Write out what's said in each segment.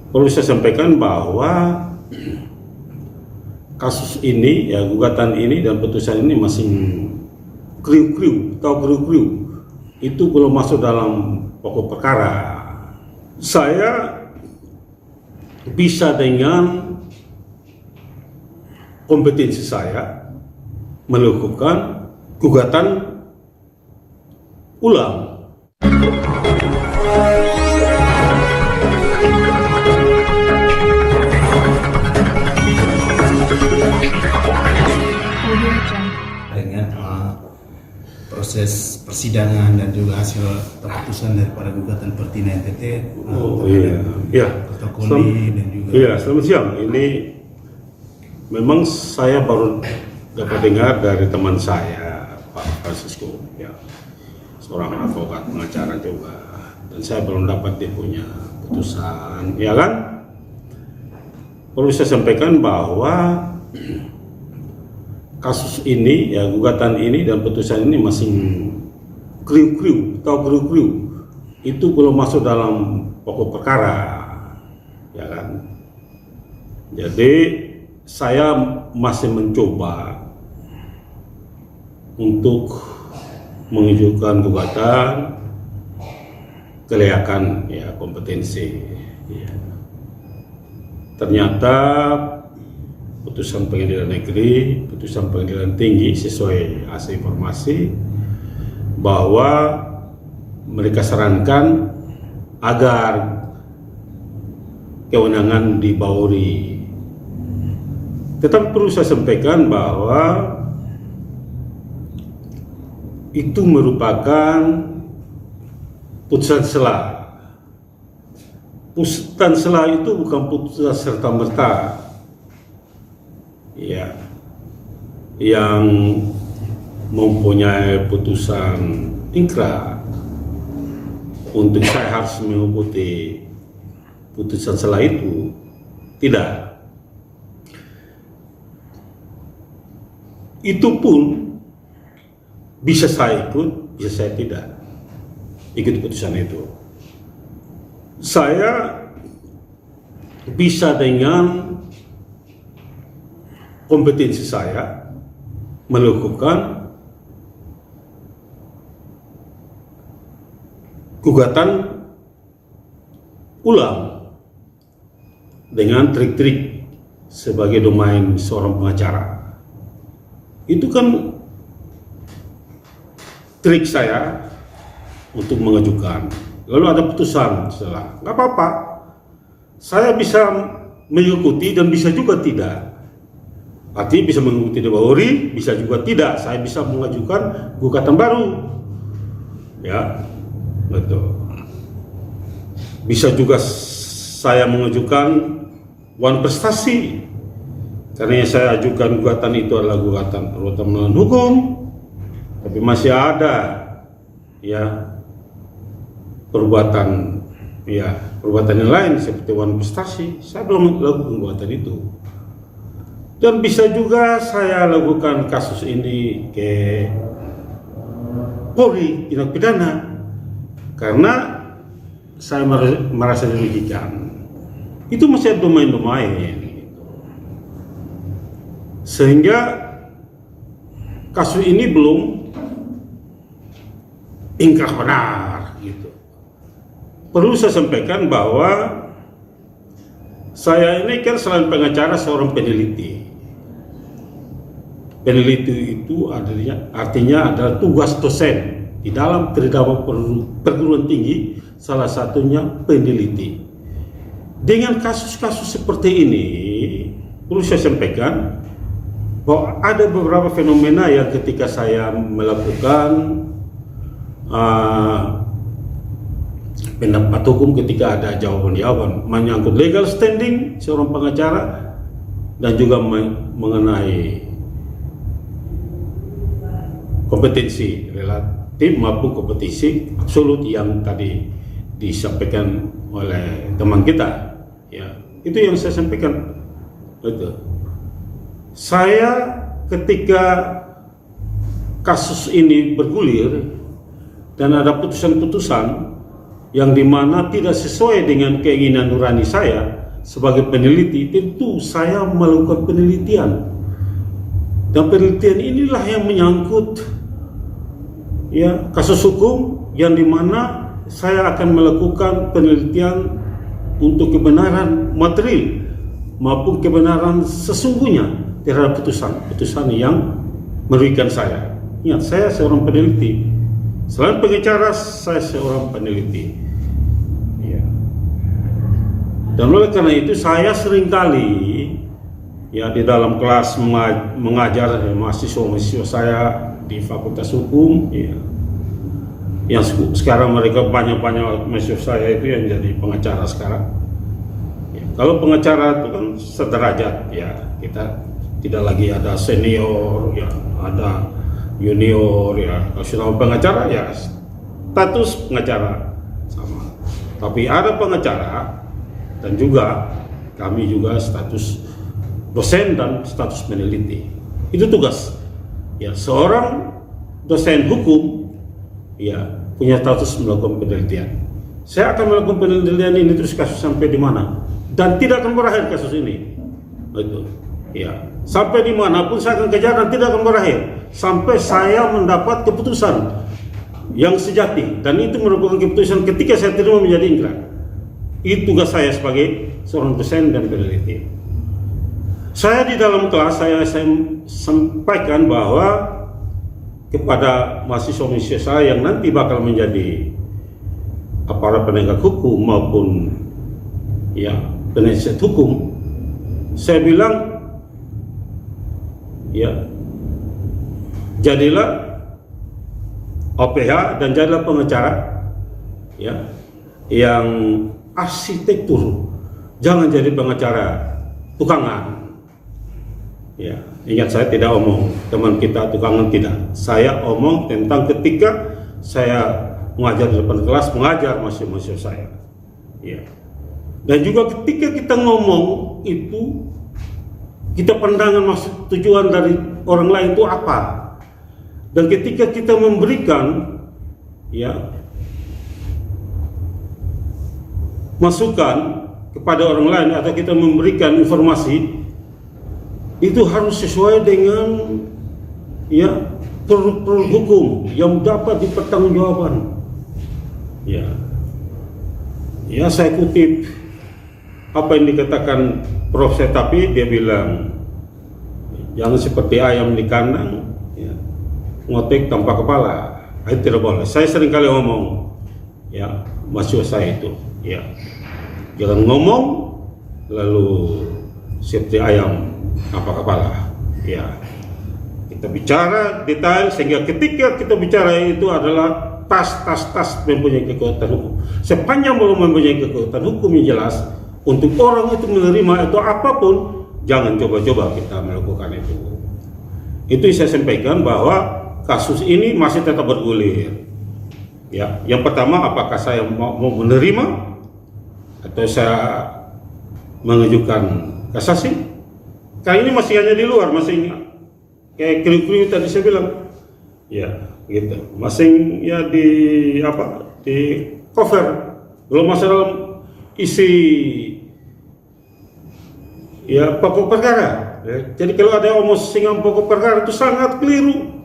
Perlu saya sampaikan bahwa kasus ini, ya gugatan ini dan putusan ini masih kriuk-kriuk itu belum masuk dalam pokok perkara. Saya bisa dengan kompetensi saya melakukan gugatan ulang. Dengan proses persidangan dan juga hasil keputusan daripada gugatan Pertina NTT protokoli dan juga selamat siang. Ini memang saya baru dapat dengar dari teman saya, Pak Francisco, ya, seorang advokat pengacara juga, dan saya belum dapat dia punya putusan, ya kan? Perlu saya sampaikan bahwa kasus ini, ya gugatan ini dan putusan ini masih kriuk-kriuk itu belum masuk dalam pokok perkara, ya kan? Jadi saya masih mencoba untuk mengajukan gugatan kelayakan, ya, kompetensi, ya. Ternyata putusan pengadilan negeri, putusan pengadilan tinggi sesuai hasil informasi bahwa mereka sarankan agar kewenangan di Bauri. Tetapi perlu saya sampaikan bahwa itu merupakan putusan sela. Putusan sela itu bukan putusan serta-merta, ya, yang mempunyai putusan ingkrah untuk saya harus mengikuti putusan sela itu. Tidak. Itu pun bisa saya ikut, bisa saya tidak ikut putusan itu. Saya bisa dengan kompetensi saya melakukan gugatan ulang dengan trik-trik sebagai domain seorang pengacara. Itu kan trik saya untuk mengajukan. Lalu ada putusan setelah, nggak apa-apa. Saya bisa mengikuti dan bisa juga tidak. Artinya bisa mengikuti di Bauri, bisa juga tidak. Saya bisa mengajukan gugatan baru, ya, betul. Bisa juga saya mengajukan wan prestasi, karena yang saya ajukan gugatan itu adalah gugatan perbuatan melawan hukum, tapi masih ada, ya, perbuatan yang lain seperti wan prestasi. Saya belum lakukan gugatan itu. Dan bisa juga saya lakukan kasus ini ke Polri tindak pidana karena saya merasa dirugikan. Itu masih ada domain-domain. Sehingga kasus ini belum ingkrah benar, gitu. Perlu saya sampaikan bahwa saya ini kan selain pengacara seorang peneliti. Peneliti itu artinya adalah tugas dosen di dalam perguruan tinggi, salah satunya peneliti. Dengan kasus-kasus seperti ini, perlu saya sampaikan bahwa ada beberapa fenomena yang ketika saya melakukan pendapat hukum, ketika ada jawaban-jawaban menyangkut legal standing seorang pengacara dan juga mengenai kompetensi relatif maupun kompetensi absolut yang tadi disampaikan oleh teman kita, ya, itu yang saya sampaikan. Betul. Saya ketika kasus ini bergulir dan ada putusan-putusan, yang dimana tidak sesuai dengan keinginan nurani saya sebagai peneliti, tentu saya melakukan penelitian. Dan penelitian inilah yang menyangkut ya kasus hukum yang dimana saya akan melakukan penelitian untuk kebenaran material maupun kebenaran sesungguhnya terhadap putusan yang merugikan saya. Ingat, saya seorang peneliti. Selain pengacara, saya seorang peneliti. Ya. Dan oleh karena itu saya seringkali ya di dalam kelas mengajar mahasiswa saya di Fakultas Hukum, ya, yang sekarang mereka banyak mahasiswa saya itu yang jadi pengacara sekarang. Ya, kalau pengacara itu kan sederajat, ya kita tidak lagi ada senior, ya ada junior, ya kalau sudah pengacara ya status pengacara sama. Tapi ada pengacara dan juga kami juga status dosen dan status peneliti. Itu tugas. Ya seorang dosen hukum ya punya status melakukan penelitian. Saya akan melakukan penelitian ini terus kasus sampai di mana dan tidak akan berakhir kasus ini. Itu ya sampai dimanapun saya akan kejar dan tidak akan berakhir sampai saya mendapat keputusan yang sejati, dan itu merupakan keputusan ketika saya terima menjadi ingkrah. Itu tugas saya sebagai seorang dosen dan peneliti. Saya di dalam kelas saya sampaikan bahwa kepada mahasiswa-mahasiswa saya yang nanti bakal menjadi aparat penegak hukum maupun ya penasihat hukum, saya bilang ya jadilah OPH dan jadilah pengacara ya yang arsitektur, jangan jadi pengacara tukangan. Ya, ingat saya tidak omong teman kita tukangan, tidak. Saya omong tentang ketika saya mengajar di depan kelas, mengajar mahasiswa saya. Ya. Dan juga ketika kita ngomong itu, kita pandangan maksud tujuan dari orang lain itu apa. Dan ketika kita memberikan ya masukan kepada orang lain atau kita memberikan informasi, itu harus sesuai dengan ya produk hukum yang dapat dipertanggungjawabkan. Ya saya kutip apa yang dikatakan Prof. Setapi, dia bilang jangan seperti ayam di kandang ya, ngotek tanpa kepala. Itu tidak boleh. Saya seringkali ngomong ya mahasiswa saya itu ya jangan ngomong lalu seperti ayam tanpa kepala. Ya kita bicara detail sehingga ketika kita bicara itu adalah tas mempunyai kekuatan hukum. Sepanjang belum mempunyai kekuatan hukum yang jelas untuk orang itu menerima itu apapun, jangan coba-coba kita melakukan itu. Itu saya sampaikan bahwa kasus ini masih tetap bergulir. Ya, yang pertama, apakah saya mau menerima atau saya mengajukan kasasi? Kali ini masih hanya di luar, masih kayak kriuk-kriuk tadi saya bilang. Ya, gitu. Masih ya di apa? Di cover. Belum masuk dalam isi ya pokok perkara. Ya. Jadi kalau ada omong singgung pokok perkara itu sangat keliru.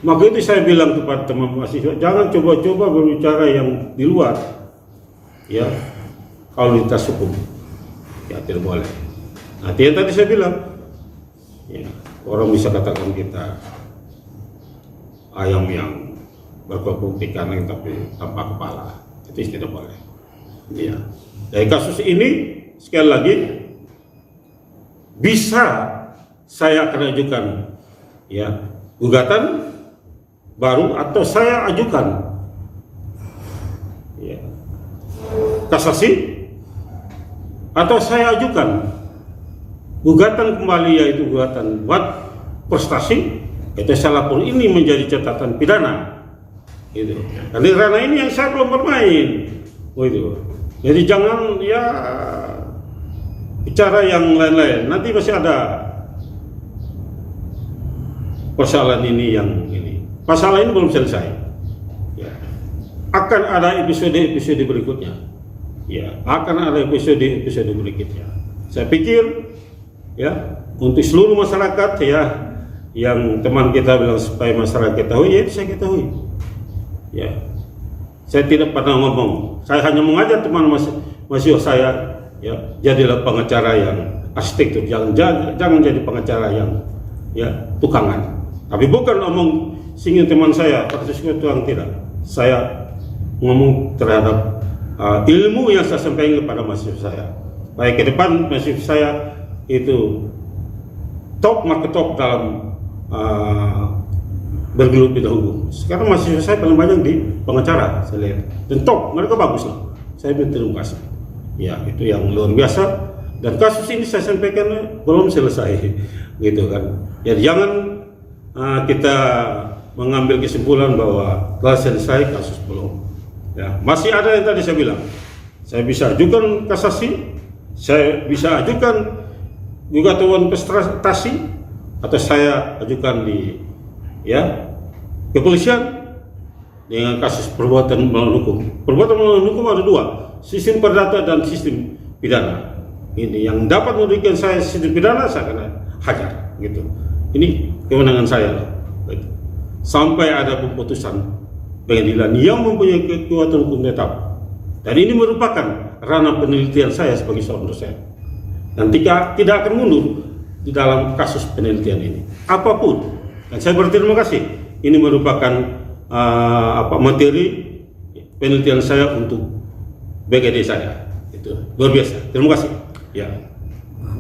Maka itu saya bilang kepada teman mahasiswa, jangan coba-coba berbicara yang di luar ya kalau lintas hukum. Ya tidak boleh. Nah, yang tadi saya bilang ya, orang bisa katakan kita ayam yang berkokok di kandang tapi tanpa kepala. Itu tidak boleh. Ya. Dari kasus ini sekali lagi bisa saya akan ajukan ya gugatan baru atau saya ajukan ya kasasi atau saya ajukan gugatan kembali, yaitu gugatan buat prestasi. Itu saya lapor ini menjadi catatan pidana gitu. Dan di ranah ini yang saya belum bermain gitu. Jadi jangan ya bicara yang lain-lain, nanti masih ada persoalan ini yang ini. Masalah ini belum selesai. Ya. akan ada episode berikutnya. Ya, akan ada episode berikutnya. Saya pikir ya, untuk seluruh masyarakat ya, yang teman kita bilang supaya masyarakat ketahui, ya itu saya ketahui. Ya, saya tidak pernah ngomong. Saya hanya mengajak teman mahasiswa saya, ya, jadilah pengacara yang arsitektur, jangan jadi pengacara yang ya tukangan. Tapi bukan ngomong singgung teman saya, partisipasi tukang, tidak. Saya ngomong terhadap ilmu yang saya sampaikan kepada mahasiswa saya. Baik ke depan mahasiswa saya itu top market top dalam bergelut bidang hukum. Sekarang mahasiswa saya paling banyak di pengacara, saya lihat. Dan top, mereka bagus lah. Saya berterima kasih. Ya, itu yang luar biasa. Dan kasus ini saya sampaikan belum selesai, gitu kan. Jadi jangan kita mengambil kesimpulan bahwa telah selesai, kasus belum. Ya, masih ada yang tadi saya bilang. Saya bisa ajukan kasasi, saya bisa ajukan gugatan prestasi, atau saya ajukan di ya kepolisian dengan kasus perbuatan melawan hukum. Perbuatan melawan hukum ada dua, sistem perdata dan sistem pidana. Ini yang dapat memberikan saya sistem pidana, saya kena hajar, gitu. Ini kewenangan saya loh. Gitu. Sampai ada keputusan pengadilan yang mempunyai kekuatan hukum tetap. Dan ini merupakan ranah penelitian saya sebagai seorang dosen. Dan tidak akan mundur di dalam kasus penelitian ini, apapun. Dan saya berterima kasih. Ini merupakan materi penelitian saya untuk BGD saya. Itu luar biasa. Terima kasih. Ya.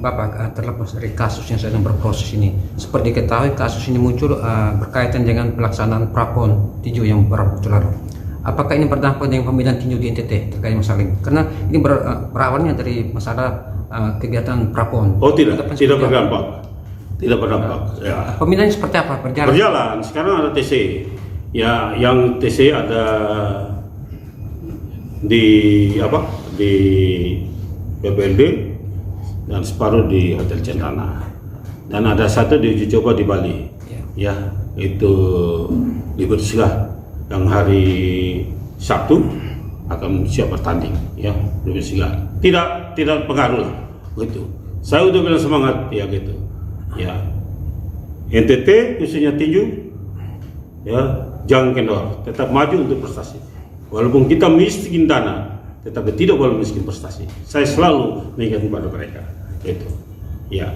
Bapak, terlepas dari kasus yang sedang berproses ini, seperti diketahui kasus ini muncul berkaitan dengan pelaksanaan Prapon tinju yang beberapa waktu lalu. Apakah ini berdampak dengan pemilihan tinju di NTT terkait masalah ini? Karena ini berawalnya dari masalah kegiatan Prapon. Oh tidak berdampak. Tidak berdampak. Ya. Pemilihannya seperti apa? Berjalan. Sekarang ada TC. Ya, yang TC ada di PPLD dan separuh di Hotel Cendana. Dan ada satu di uji coba di Bali. Ya, itu Liberty Silah yang hari Sabtu akan siap bertanding, ya, Liberty Silah. Tidak pengaruh lah, gitu. Saya udah bilang semangat, ya gitu. Ya, NTT khususnya tinju, ya, jangan kendor, tetap maju untuk prestasi. Walaupun kita miskin dana, tetapi tidak boleh miskin prestasi. Saya selalu mengingatkan kepada mereka, itu, ya.